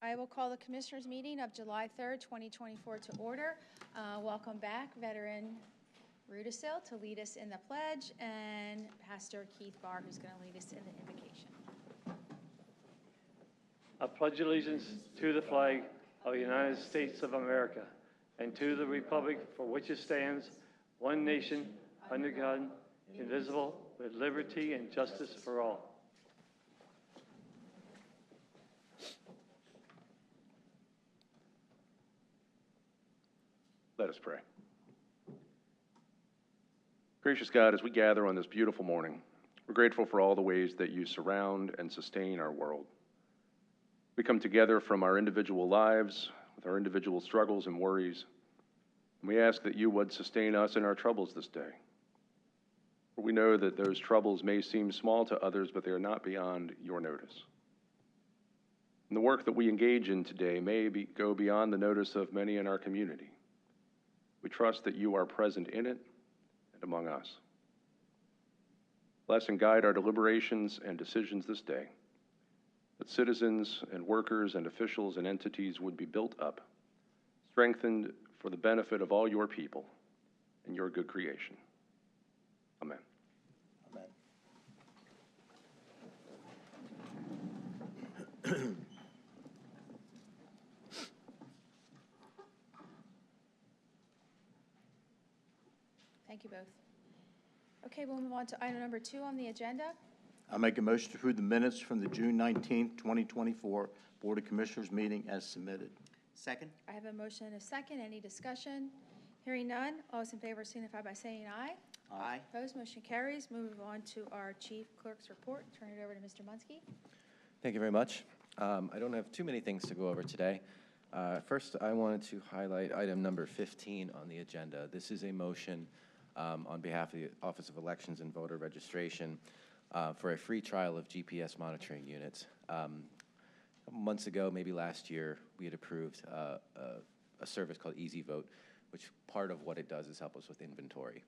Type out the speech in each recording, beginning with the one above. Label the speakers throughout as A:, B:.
A: I will call the Commissioners' meeting of July 3rd, 2024 to order. Welcome back, Veteran Rudisil, to lead us in the pledge, and Pastor Keith Barr, who's going to lead us in the invocation.
B: I pledge allegiance to the flag of the United States of America and to the republic for which it stands, one nation, under God, indivisible, with liberty and justice for all.
C: Let us pray. Gracious God, as we gather on this beautiful morning, we're grateful for all the ways that you surround and sustain our world. We come together from our individual lives, with our individual struggles and worries, and we ask that you would sustain us in our troubles this day. For we know that those troubles may seem small to others, but they are not beyond your notice. And the work that we engage in today may go beyond the notice of many in our community. We trust that you are present in it and among us. Bless and guide our deliberations and decisions this day, that citizens and workers and officials and entities would be built up, strengthened for the benefit of all your people and your good creation. Amen.
D: Amen.
A: Thank you both. Okay, we'll move on to item number 2 on the agenda.
D: I make a motion to approve the minutes from the June 19th, 2024 Board of Commissioners meeting as submitted.
E: Second.
A: I have a motion and a second. Any discussion? Hearing none. All those in favor signify by saying aye.
E: Aye.
A: Opposed, motion carries. Move on to our Chief Clerk's report. Turn it over to Mr. Munski.
F: Thank you very much. I don't have too many things to go over today. First, I wanted to highlight item number 15 on the agenda. This is a motion on behalf of the Office of Elections and Voter Registration for a free trial of GPS monitoring units. Months ago, maybe last year, we had approved a service called Easy Vote, which part of what it does is help us with inventory.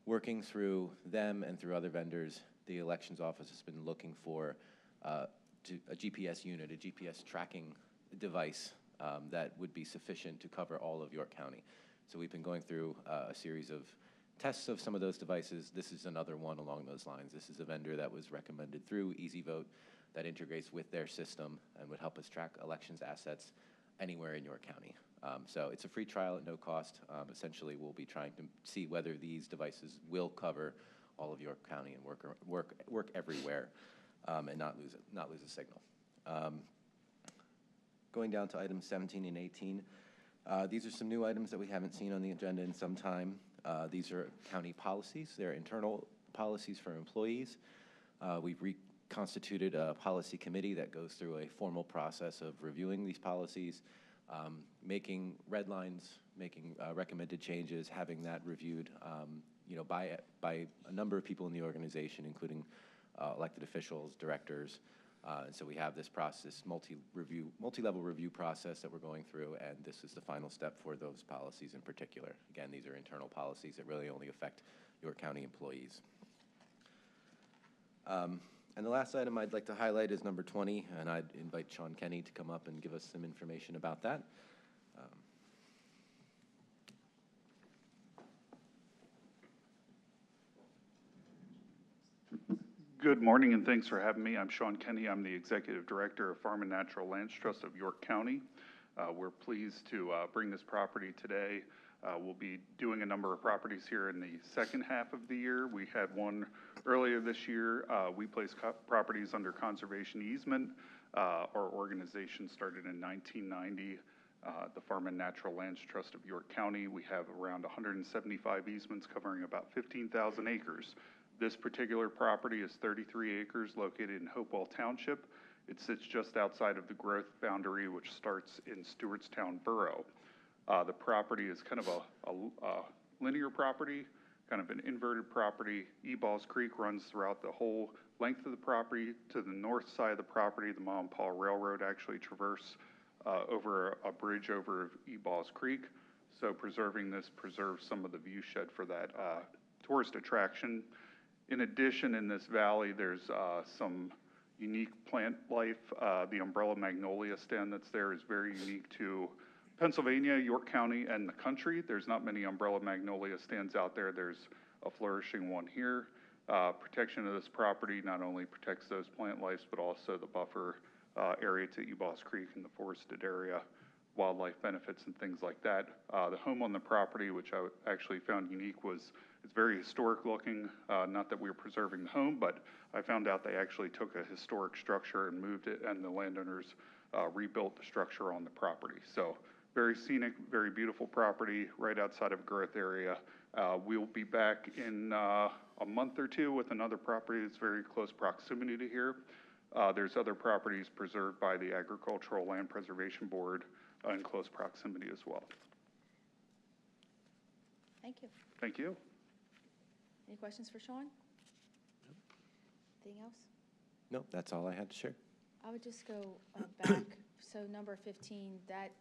F: Working through them and through other vendors, the Elections Office has been looking for a GPS unit, a GPS tracking device that would be sufficient to cover all of York County. So we've been going through a series of tests of some of those devices. This is another one along those lines. This is a vendor that was recommended through Easy Vote that integrates with their system and would help us track elections assets anywhere in York County. So it's a free trial at no cost. Essentially, we'll be trying to see whether these devices will cover all of York County and work everywhere and not lose a signal. Going down to items 17 and 18, these are some new items that we haven't seen on the agenda in some time. These are county policies. They're internal policies for employees. We've reconstituted a policy committee that goes through a formal process of reviewing these policies, making red lines, making recommended changes, having that reviewed by a number of people in the organization, including elected officials, directors. And so we have this process, multi-level review process that we're going through, and this is the final step for those policies in particular. Again, these are internal policies that really only affect York County employees. And the last item I'd like to highlight is number 20, and I'd invite Sean Kenny to come up and give us some information about that.
G: Good morning, and thanks for having me. I'm Sean Kenny. I'm the Executive Director of Farm and Natural Lands Trust of York County. We're pleased to bring this property today. We'll be doing a number of properties here in the second half of the year. We had one earlier this year. We placed properties under conservation easement. Our organization started in 1990. The Farm and Natural Lands Trust of York County. We have around 175 easements covering about 15,000 acres. This particular property is 33 acres located in Hopewell Township. It sits just outside of the growth boundary, which starts in Stewartstown Borough. The property is kind of a linear property, kind of an inverted property. Eballs Creek runs throughout the whole length of the property. To the north side of the property, the Ma and Pa Railroad actually traverses over a bridge over Eballs Creek. So preserving this preserves some of the view shed for that tourist attraction. In addition, in this valley, there's some unique plant life. The umbrella magnolia stand that's there is very unique to Pennsylvania, York County, and the country. There's not many umbrella magnolia stands out there. There's a flourishing one here. Protection of this property not only protects those plant lives, but also the buffer area to Ebos Creek and the forested area, wildlife benefits and things like that. The home on the property, which I actually found unique, was it's very historic looking. Not that we were preserving the home, but I found out they actually took a historic structure and moved it, and the landowners rebuilt the structure on the property. So very scenic, very beautiful property right outside of a growth area. We'll be back in a month or two with another property that's very close proximity to here. There's other properties preserved by the Agricultural Land Preservation Board in close proximity as well.
A: Thank you.
G: Thank you.
A: Any questions for Sean? Anything else?
F: No, that's all I had to share.
A: I would just go back. So number 15, that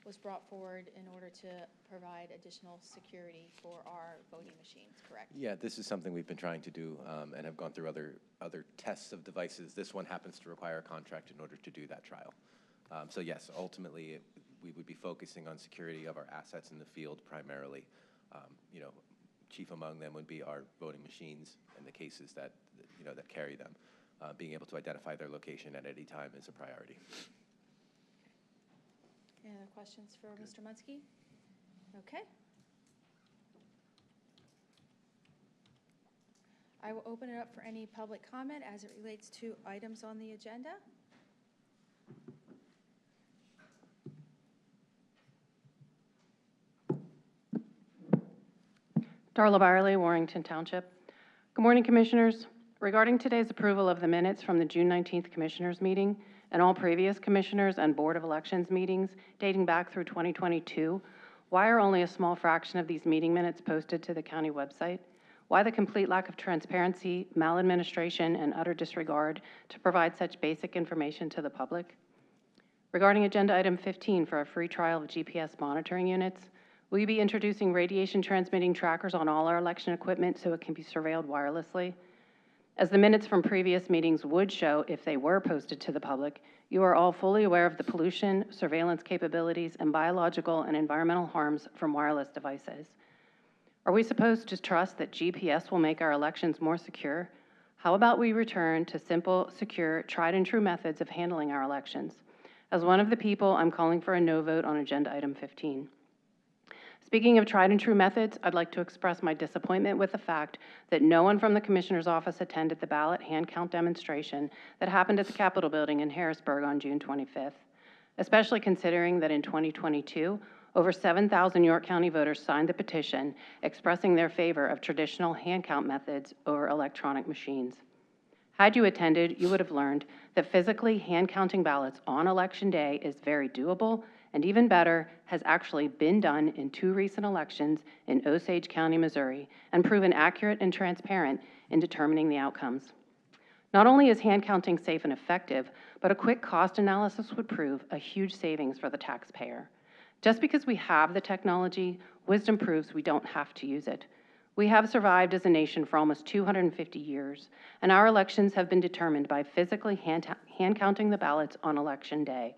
A: was brought forward in order to provide additional security for our voting machines, correct?
F: Yeah, this is something we've been trying to do and have gone through other tests of devices. This one happens to require a contract in order to do that trial. So yes, ultimately, we would be focusing on security of our assets in the field primarily. You know, chief among them would be our voting machines and the cases that, you know, that carry them. Being able to identify their location at any time is a priority.
A: Any other questions for Mr. Munsky? Okay. I will open it up for any public comment as it relates to items on the agenda.
E: Darla Byerly, Warrington Township. Good morning, Commissioners. Regarding today's approval of the minutes from the June 19th Commissioners meeting and all previous Commissioners and Board of Elections meetings dating back through 2022, why are only a small fraction of these meeting minutes posted to the county website? Why the complete lack of transparency, maladministration, and utter disregard to provide such basic information to the public? Regarding Agenda Item 15 for a free trial of GPS monitoring units, will you be introducing radiation transmitting trackers on all our election equipment so it can be surveilled wirelessly? As the minutes from previous meetings would show if they were posted to the public, you are all fully aware of the pollution, surveillance capabilities, and biological and environmental harms from wireless devices. Are we supposed to trust that GPS will make our elections more secure? How about we return to simple, secure, tried and true methods of handling our elections? As one of the people, I'm calling for a no vote on Agenda Item 15. Speaking of tried and true methods, I'd like to express my disappointment with the fact that no one from the Commissioner's office attended the ballot hand count demonstration that happened at the Capitol building in Harrisburg on June 25th, especially considering that in 2022, over 7,000 York County voters signed the petition expressing their favor of traditional hand count methods over electronic machines. Had you attended, you would have learned that physically hand counting ballots on Election Day is very doable, and even better, has actually been done in 2 recent elections in Osage County, Missouri, and proven accurate and transparent in determining the outcomes. Not only is hand counting safe and effective, but a quick cost analysis would prove a huge savings for the taxpayer. Just because we have the technology, wisdom proves we don't have to use it. We have survived as a nation for almost 250 years, and our elections have been determined by physically hand counting the ballots on Election Day.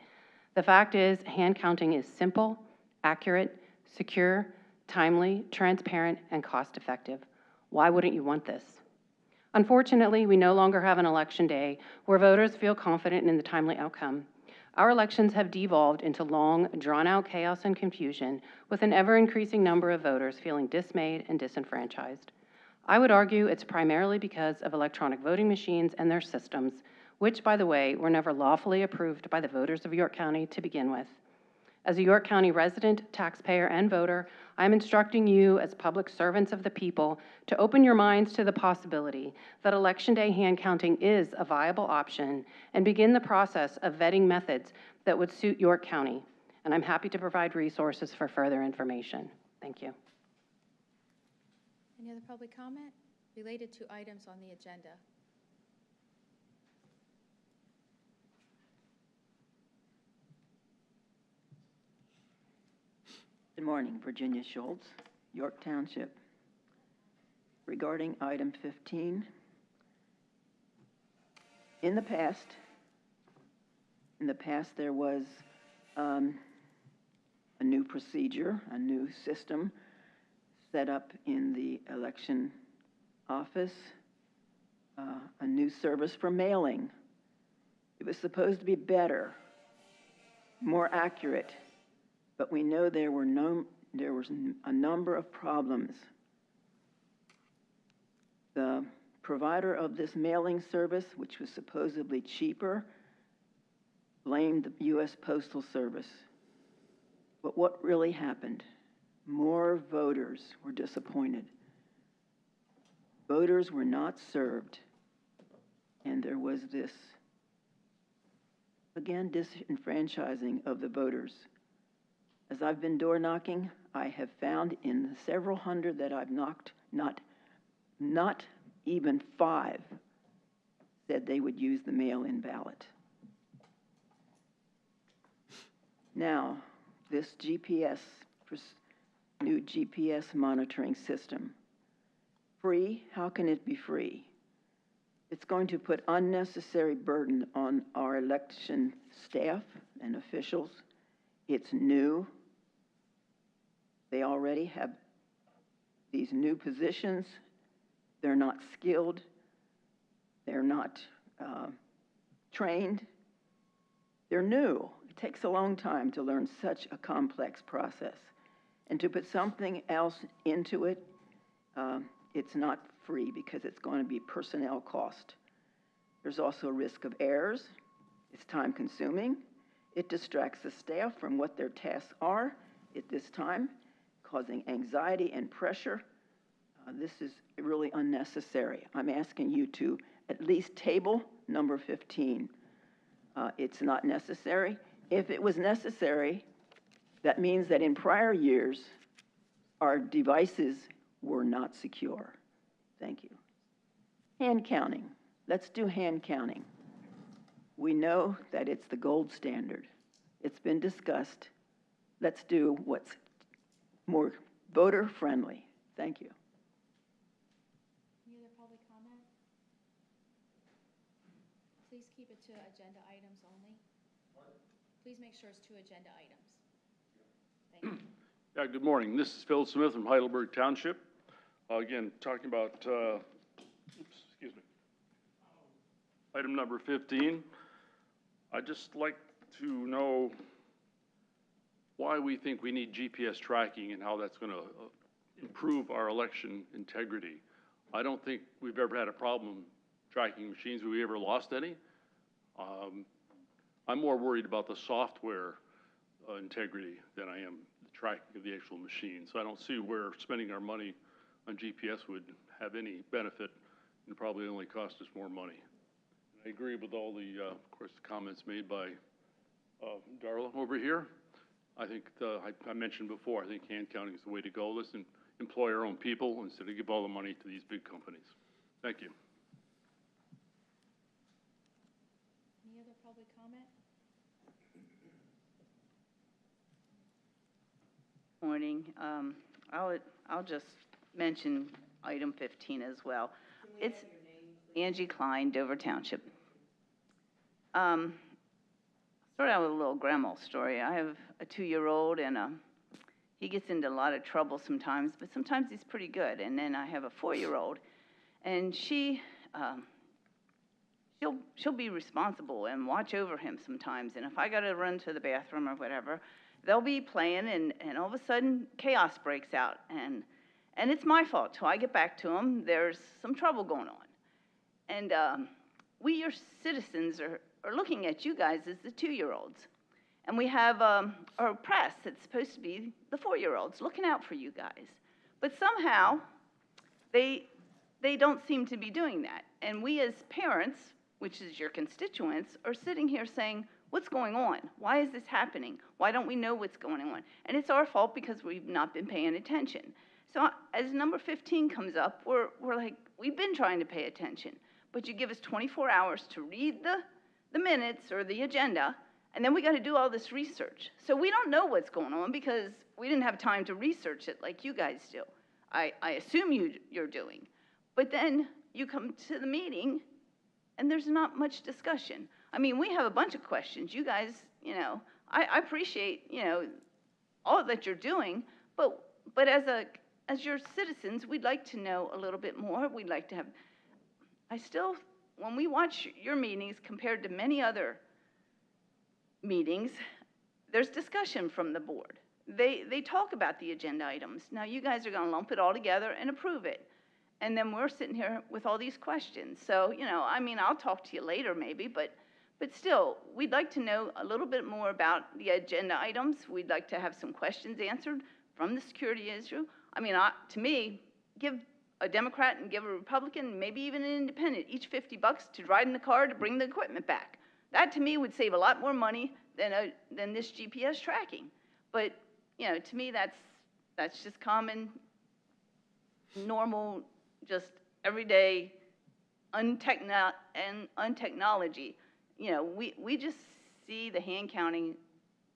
E: The fact is, hand counting is simple, accurate, secure, timely, transparent, and cost-effective. Why wouldn't you want this? Unfortunately, we no longer have an election day where voters feel confident in the timely outcome. Our elections have devolved into long, drawn-out chaos and confusion, with an ever-increasing number of voters feeling dismayed and disenfranchised. I would argue it's primarily because of electronic voting machines and their systems, which, by the way, were never lawfully approved by the voters of York County to begin with. As a York County resident, taxpayer, and voter, I'm instructing you as public servants of the people to open your minds to the possibility that Election Day hand counting is a viable option and begin the process of vetting methods that would suit York County. And I'm happy to provide resources for further information. Thank you.
A: Any other public comment related to items on the agenda?
H: Good morning, Virginia Schultz, York Township. Regarding item 15, In the past, there was a new procedure, a new system set up in the election office, a new service for mailing. It was supposed to be better, more accurate, but we know there was a number of problems. The provider of this mailing service, which was supposedly cheaper, blamed the U.S. Postal Service. But what really happened? More voters were disappointed. Voters were not served. And there was this, again, disenfranchising of the voters. As I've been door knocking, I have found in the several hundred that I've knocked, not even 5 said they would use the mail-in ballot. Now, this new GPS monitoring system, free? How can it be free? It's going to put unnecessary burden on our election staff and officials. It's new. They already have these new positions. They're not skilled. They're not trained. They're new. It takes a long time to learn such a complex process. And to put something else into it, it's not free because it's going to be personnel cost. There's also a risk of errors. It's time consuming. It distracts the staff from what their tasks are at this time, causing anxiety and pressure. This is really unnecessary. I'm asking you to at least table number 15. It's not necessary. If it was necessary, that means that in prior years, our devices were not secure. Thank you. Hand counting. Let's do hand counting. We know that it's the gold standard. It's been discussed. Let's do what's more voter friendly. Thank you.
A: Any other public comment? Please keep it to agenda items only. Please make sure it's 2 agenda items. Thank you.
I: Yeah, good morning. This is Phil Smith from Heidelberg Township. Again, talking about, excuse me, item number 15. I'd just like to know why we think we need GPS tracking and how that's going to improve our election integrity. I don't think we've ever had a problem tracking machines. Have we ever lost any? I'm more worried about the software integrity than I am the tracking of the actual machine. So I don't see where spending our money on GPS would have any benefit and probably only cost us more money. I agree with all the, of course, the comments made by Darla over here. I think I mentioned before, I think hand counting is the way to go. Let's employ our own people instead of give all the money to these big companies. Thank you.
A: Any other public comment?
J: Morning. I'll just mention item 15 as well. It's Angie Klein, Dover Township. Start out with a little grandma story. I have a 2-year-old, and he gets into a lot of trouble sometimes, but sometimes he's pretty good. And then I have a 4-year-old, and she'll be responsible and watch over him sometimes. And if I got to run to the bathroom or whatever, they'll be playing, and all of a sudden chaos breaks out, and it's my fault. Till I get back to them, there's some trouble going on. And we, your citizens, are looking at you guys as the 2-year-olds. And we have our press that's supposed to be the 4-year-olds looking out for you guys. But somehow, they don't seem to be doing that. And we as parents, which is your constituents, are sitting here saying, what's going on? Why is this happening? Why don't we know what's going on? And it's our fault because we've not been paying attention. So as number 15 comes up, we're like, we've been trying to pay attention. But you give us 24 hours to read the minutes or the agenda, and then we got to do all this research. So we don't know what's going on because we didn't have time to research it like you guys do. I assume you're doing. But then you come to the meeting, and there's not much discussion. I mean, we have a bunch of questions. You guys, I appreciate, all that you're doing, but as your citizens, we'd like to know a little bit more. We'd like to have, when we watch your meetings compared to many other meetings, there's discussion from the board. They talk about the agenda items. Now you guys are gonna lump it all together and approve it. And then we're sitting here with all these questions. So, I mean, I'll talk to you later maybe, but still, we'd like to know a little bit more about the agenda items. We'd like to have some questions answered from the security issue. I mean, to me, give a Democrat and give a Republican, maybe even an independent, each $50 to ride in the car to bring the equipment back. That, to me, would save a lot more money than this GPS tracking. But, to me, that's just common, normal, just everyday untechnology. We just see the hand counting,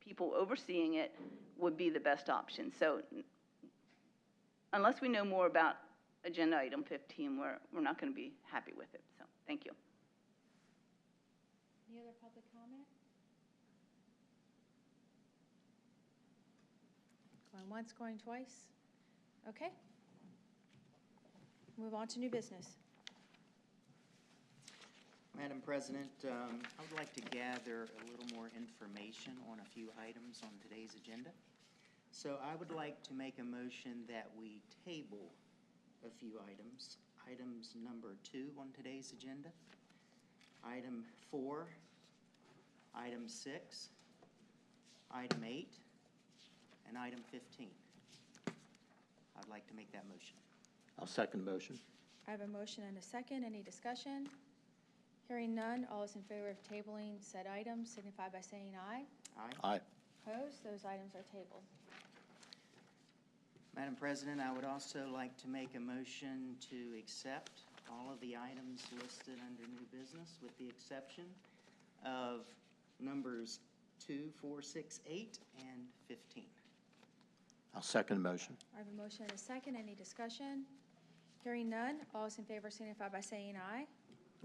J: people overseeing it would be the best option. So unless we know more about agenda item 15, we're not going to be happy with it. So thank you.
A: Any other public comment? Going once, going twice? Okay. Move on to new business.
K: Madam President, I would like to gather a little more information on a few items on today's agenda. So I would like to make a motion that we table a few items. Items number 2 on today's agenda, item 4, item 6, item 8, and item 15. I'd like to make that motion.
D: I'll second the motion.
A: I have a motion and a second. Any discussion? Hearing none, all those in favor of tabling said items signify by saying aye.
K: Aye.
D: Aye.
A: Opposed? Those items are tabled.
K: Madam President, I would also like to make a motion to accept all of the items listed under new business with the exception of numbers 2, 4, 6, 8, and 15.
D: I'll second the motion.
A: I have a motion and a second. Any discussion? Hearing none, all those in favor signify by saying aye.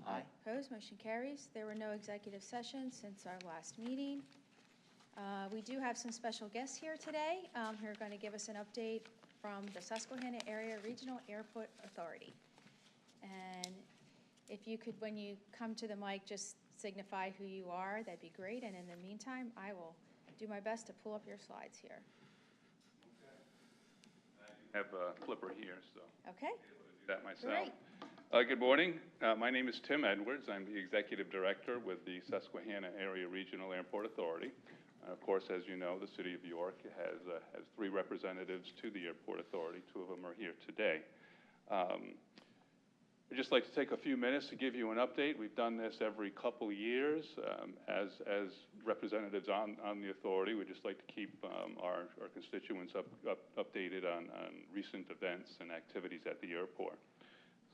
K: Aye.
A: Opposed? Motion carries. There were no executive sessions since our last meeting. We do have some special guests here today who are going to give us an update from the Susquehanna Area Regional Airport Authority. And if you could, when you come to the mic, just signify who you are, that'd be great. And in the meantime, I will do my best to pull up your slides here.
L: I have a clipper here, so
A: Okay?
L: I'll do that myself.
A: Great.
L: Good morning. My name is Tim Edwards. I'm the Executive Director with the Susquehanna Area Regional Airport Authority. Of course, as you know, the City of York has 3 representatives to the Airport Authority. 2 of them are here today. I'd just like to take a few minutes to give you an update. We've done this every couple years as representatives on the authority. We'd just like to keep our constituents updated on recent events and activities at the airport.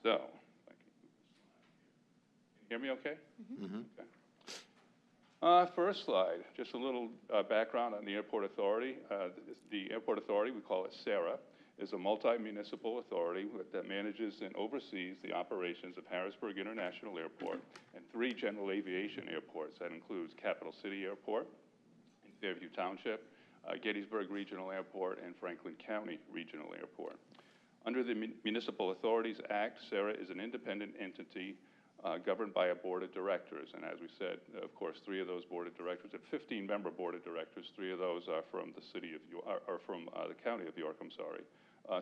L: So, can you hear me okay?
D: Mm-hmm.
L: Okay. First slide, just a little background on the Airport Authority. The Airport Authority, we call it SARA, is a multi-municipal authority that manages and oversees the operations of Harrisburg International Airport and 3 general aviation airports. That includes Capital City Airport in Fairview Township, Gettysburg Regional Airport, and Franklin County Regional Airport. Under the Municipal Authorities Act, SARA is an independent entity governed by a board of directors. And as we said, of course, 3 of those board of directors, a 15-member board of directors, 3 of those are from the city of York, are from the county of York, I'm sorry.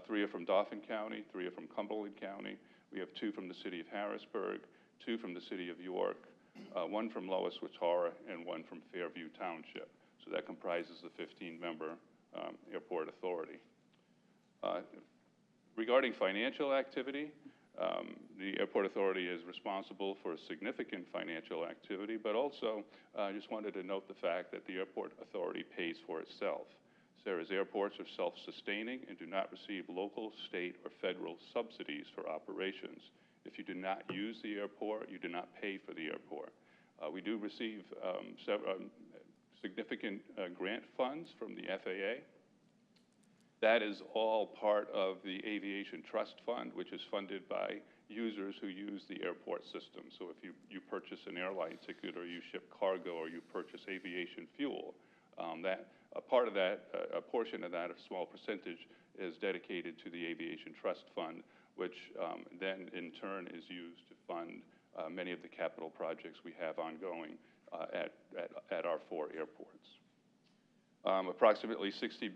L: 3 are from Dauphin County, 3 are from Cumberland County. We have 2 from the city of Harrisburg, 2 from the city of York, 1 from Lower Swatara, and 1 from Fairview Township. So that comprises the 15-member airport authority. Regarding financial activity, the Airport Authority is responsible for significant financial activity, but also I just wanted to note the fact that the Airport Authority pays for itself. SARA's airports are self-sustaining and do not receive local, state, or federal subsidies for operations. If you do not use the airport, you do not pay for the airport. We do receive significant grant funds from the FAA. That is all part of the Aviation Trust Fund, which is funded by users who use the airport system. So if you purchase an airline ticket, or you ship cargo, or you purchase aviation fuel, a portion of that, a small percentage, is dedicated to the Aviation Trust Fund, which then in turn is used to fund many of the capital projects we have ongoing at our 4 airports. Approximately 60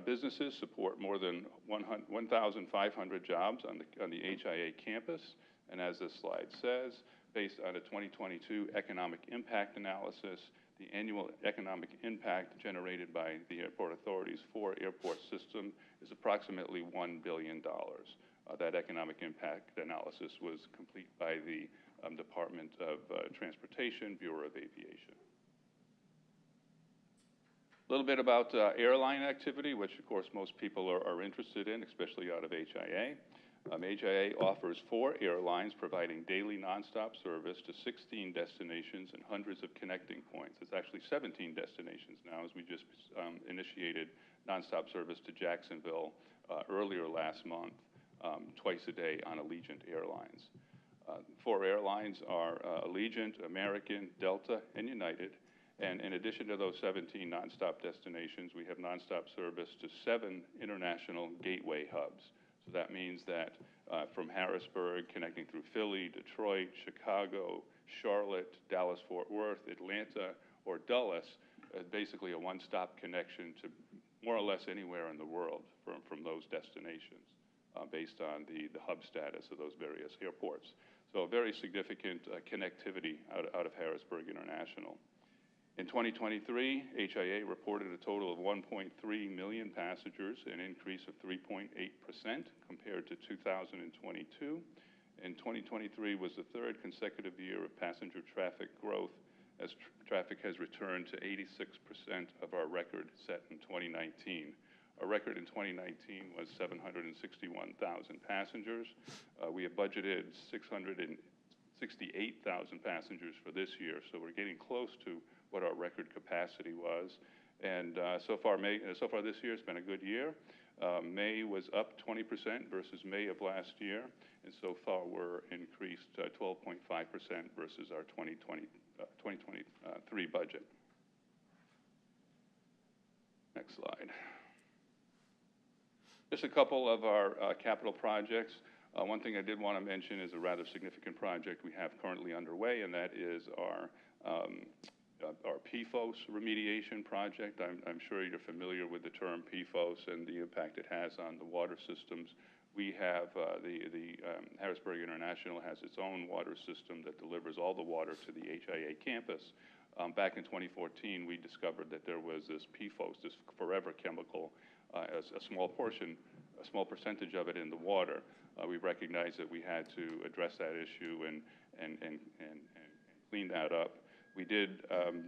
L: businesses support more than 1,500 jobs on the HIA campus. And as this slide says, based on a 2022 economic impact analysis, the annual economic impact generated by the Airport Authority's 4 airport system is approximately $1 billion. That economic impact analysis was complete by the Department of Transportation, Bureau of Aviation. A little bit about airline activity, which of course most people are interested in, especially out of HIA. HIA offers 4 airlines providing daily nonstop service to 16 destinations and hundreds of connecting points. It's actually 17 destinations now, as we just initiated nonstop service to Jacksonville earlier last month, twice a day on Allegiant Airlines. 4 airlines are Allegiant, American, Delta, and United. And in addition to those 17 nonstop destinations, we have nonstop service to 7 international gateway hubs. So that means that from Harrisburg, connecting through Philly, Detroit, Chicago, Charlotte, Dallas-Fort Worth, Atlanta, or Dulles, basically a one-stop connection to more or less anywhere in the world from those destinations, based on the hub status of those various airports. So a very significant connectivity out of Harrisburg International. In 2023, HIA reported a total of 1.3 million passengers, an increase of 3.8% compared to 2022. And 2023 was the 3rd consecutive year of passenger traffic growth, as traffic has returned to 86% of our record set in 2019. Our record in 2019 was 761,000 passengers. We have budgeted 668,000 passengers for this year, so we're getting close to what our record capacity was. And so far this year has been a good year. May was up 20% versus May of last year, and so far we're increased 12.5% versus our 2023 budget. Next slide. Just a couple of our capital projects. One thing I did want to mention is a rather significant project we have currently underway, and that is our PFOS remediation project. I'm sure you're familiar with the term PFOS and the impact it has on the water systems. We have, Harrisburg International has its own water system that delivers all the water to the HIA campus. Back in 2014, we discovered that there was this PFOS, this forever chemical, a small percentage of it in the water. We recognized that we had to address that issue and clean that up. We did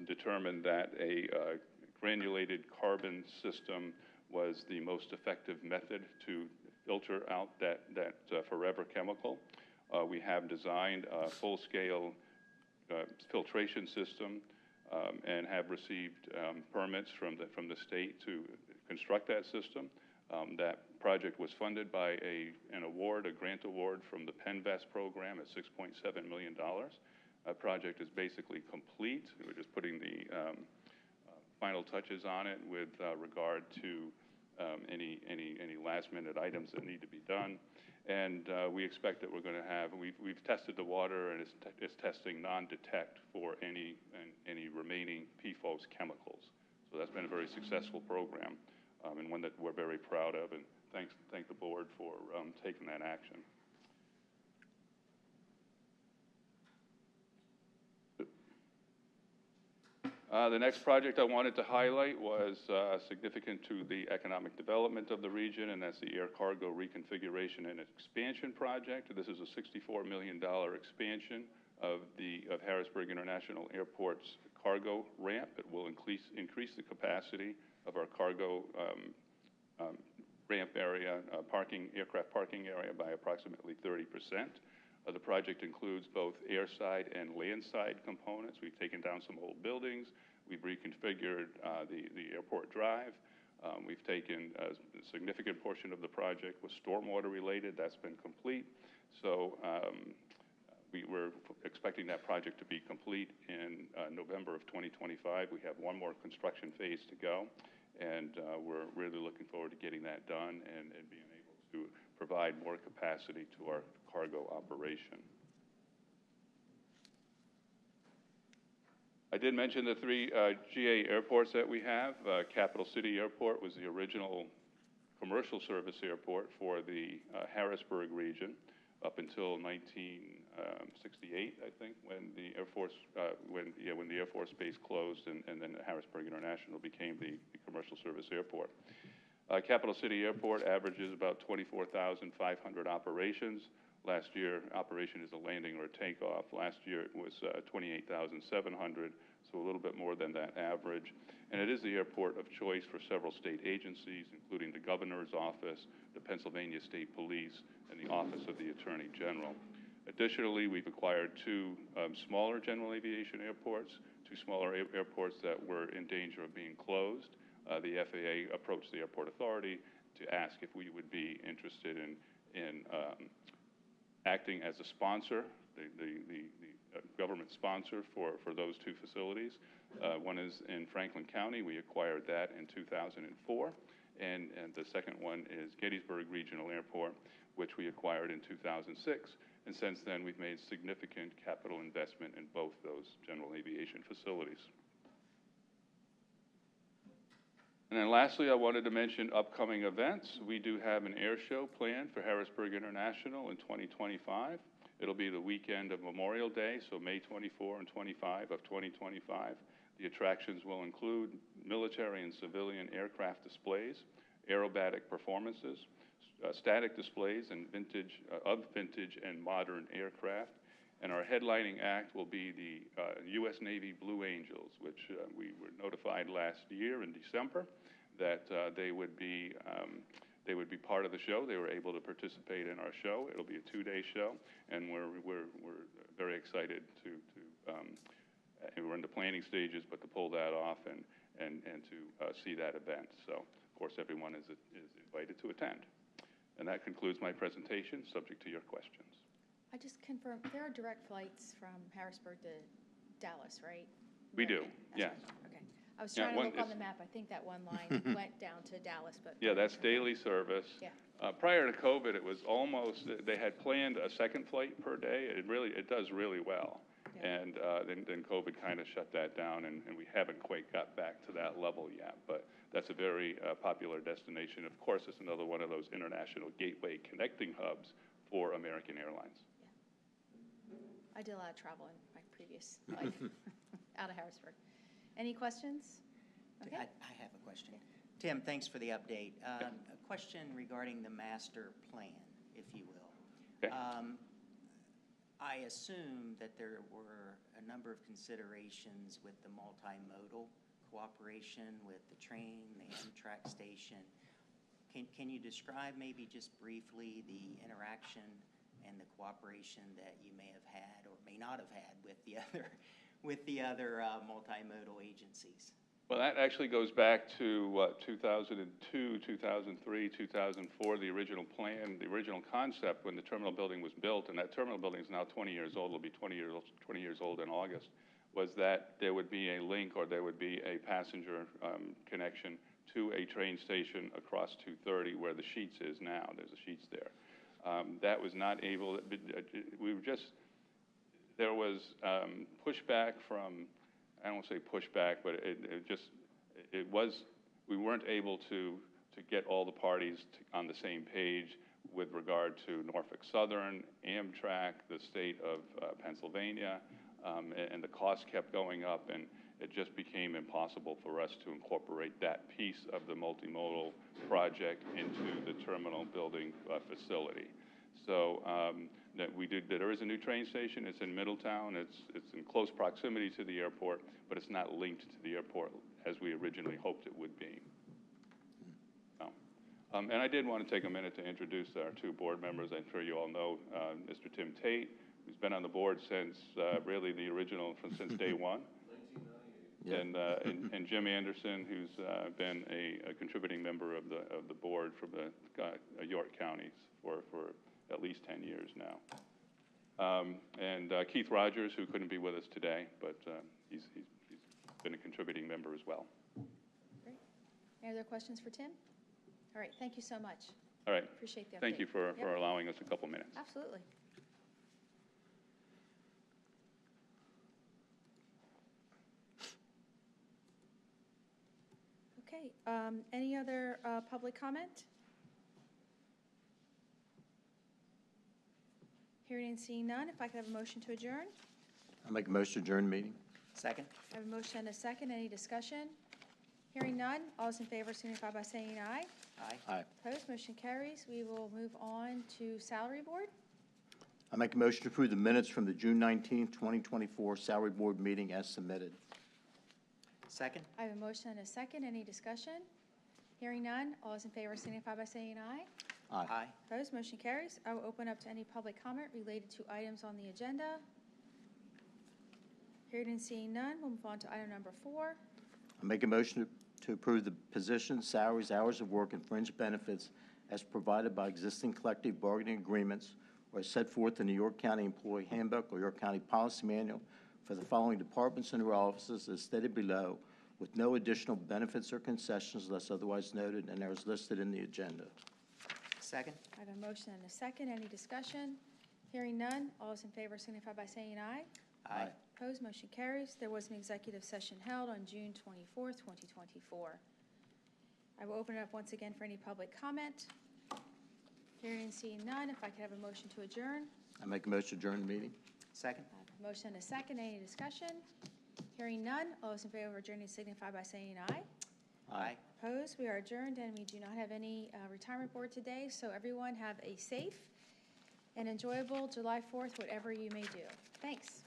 L: determine that a granulated carbon system was the most effective method to filter out that forever chemical. We have designed a full-scale filtration system and have received permits from the state to construct that system. That project was funded by a grant award from the PennVest program at $6.7 million. That project is basically complete. We're just putting the final touches on it with regard to any last-minute items that need to be done. And we expect that we're going to have, we've tested the water, and it's testing non-detect for any remaining PFOS chemicals. So that's been a very successful program, and one that we're very proud of, and thank the board for taking that action. The next project I wanted to highlight was significant to the economic development of the region, and that's the air cargo reconfiguration and expansion project. This is a $64 million expansion of Harrisburg International Airport's cargo ramp. It will increase the capacity of our cargo ramp area, aircraft parking area by approximately 30%. The project includes both airside and landside components. We've taken down some old buildings. We've reconfigured the airport drive. We've taken a significant portion of the project was stormwater related. That's been complete. So we were expecting that project to be complete in November of 2025. We have one more construction phase to go, and we're really looking forward to getting that done and being able to provide more capacity to our cargo operation. I did mention the three GA airports that we have. Capital City Airport was the original commercial service airport for the Harrisburg region up until 1968, I think, when the Air Force when the Air Force Base closed, and then Harrisburg International became the commercial service airport. Capital City Airport averages about 24,500 operations. Last year, operation is a landing or a takeoff. Last year it was 28,700, so a little bit more than that average. And it is the airport of choice for several state agencies, including the Governor's Office, the Pennsylvania State Police, and the Office of the Attorney General. Additionally, we've acquired two smaller general aviation airports, two smaller airports that were in danger of being closed. The FAA approached the Airport Authority to ask if we would be interested in acting as a sponsor, the government sponsor for those two facilities. One is in Franklin County. We acquired that in 2004. And the second one is Gettysburg Regional Airport, which we acquired in 2006. And since then, we've made significant capital investment in both those general aviation facilities. And then lastly, I wanted to mention upcoming events. We do have an air show planned for Harrisburg International in 2025. It'll be the weekend of Memorial Day, so May 24 and 25 of 2025. The attractions will include military and civilian aircraft displays, aerobatic performances, static displays and vintage and modern aircraft. And our headlining act will be the U.S. Navy Blue Angels, which we were notified last year in December that they would be part of the show. They were able to participate in our show. It'll be a 2-day show, and we're very excited to we're in the planning stages, but to pull that off and to see that event. So, of course, everyone is invited to attend. And that concludes my presentation, subject to your questions.
A: I just confirm, there are direct flights from Harrisburg to Dallas, right?
L: We do, yes.
A: Okay. I was trying to look on the map. I think that one line went down to Dallas, but.
L: Yeah, that's daily service.
A: Yeah.
L: Prior to COVID, it was almost, they had planned a second flight per day. It does really well. Yeah. And then COVID kind of shut that down, and we haven't quite got back to that level yet. But that's a very popular destination. Of course, it's another one of those international gateway connecting hubs for American Airlines.
A: I did a lot of travel in my previous life out of Harrisburg. Any questions? Okay.
K: I have a question. Tim, thanks for the update. A question regarding the master plan, if you will.
L: Okay.
K: I assume that there were a number of considerations with the multimodal cooperation with the train, the Amtrak station. Can you describe maybe just briefly the interaction and the cooperation that you may have had or may not have had with the other multimodal agencies?
L: Well, that actually goes back to 2002, 2003, 2004, the original plan, the original concept when the terminal building was built, and that terminal building is now 20 years old, it'll be 20 years old in August, was that there would be a link or there would be a passenger connection to a train station across 230 where the Sheetz is now. There's a Sheetz there. That was not able, there was pushback from, I don't want to say pushback, but we weren't able to get all the parties on the same page with regard to Norfolk Southern, Amtrak, the state of Pennsylvania, and the cost kept going up, and it just became impossible for us to incorporate that piece of the multimodal project into the terminal building facility. So there is a new train station. It's in Middletown. It's in close proximity to the airport, but it's not linked to the airport as we originally hoped it would be. So, and I did want to take a minute to introduce our two board members. I'm sure you all know Mr. Tim Tate, who's been on the board since really the original, since day one.
D: Yeah.
L: And Jim Anderson, who's been a contributing member of the board from the York County for at least 10 years now. And Keith Rogers, who couldn't be with us today, but he's been a contributing member as well.
A: Great. Any other questions for Tim? All right, thank you so much.
L: All right.
A: Appreciate the update.
L: Thank you for
A: Yep.
L: allowing us a couple minutes.
A: Absolutely. Okay, any other public comment? Hearing and seeing none, if I could have a motion to adjourn?
D: I make a motion to adjourn the meeting.
K: Second?
A: I have a motion and a second. Any discussion? Hearing none, all those in favor signify by saying aye.
K: Aye.
D: Aye.
A: Opposed, motion carries. We will move on to salary board.
D: I make a motion to approve the minutes from the June 19th, 2024 Salary Board meeting as submitted.
K: Second?
A: I have a motion and a second. Any discussion? Hearing none, all those in favor signify by saying aye.
K: Aye.
A: Opposed, motion carries. I will open up to any public comment related to items on the agenda. Hearing and seeing none, we'll move on to item number 4.
D: I make a motion to approve the positions, salaries, hours of work, and fringe benefits as provided by existing collective bargaining agreements or as set forth in the York County Employee Handbook or York County Policy Manual for the following departments and their offices as stated below, with no additional benefits or concessions unless otherwise noted and as listed in the agenda.
K: Second?
A: I have a motion and a second. Any discussion? Hearing none, all those in favor signify by saying aye.
K: Aye.
A: Opposed, motion carries. There was an executive session held on June 24th, 2024. I will open it up once again for any public comment. Hearing and seeing none, if I could have a motion to adjourn.
D: I make a motion to adjourn the meeting.
K: Second?
A: I have a motion and a second. Any discussion? Hearing none, all those in favor of adjourning signify by saying aye.
K: Aye.
A: Opposed, we are adjourned, and we do not have any retirement board today, so everyone have a safe and enjoyable July 4th, whatever you may do. Thanks.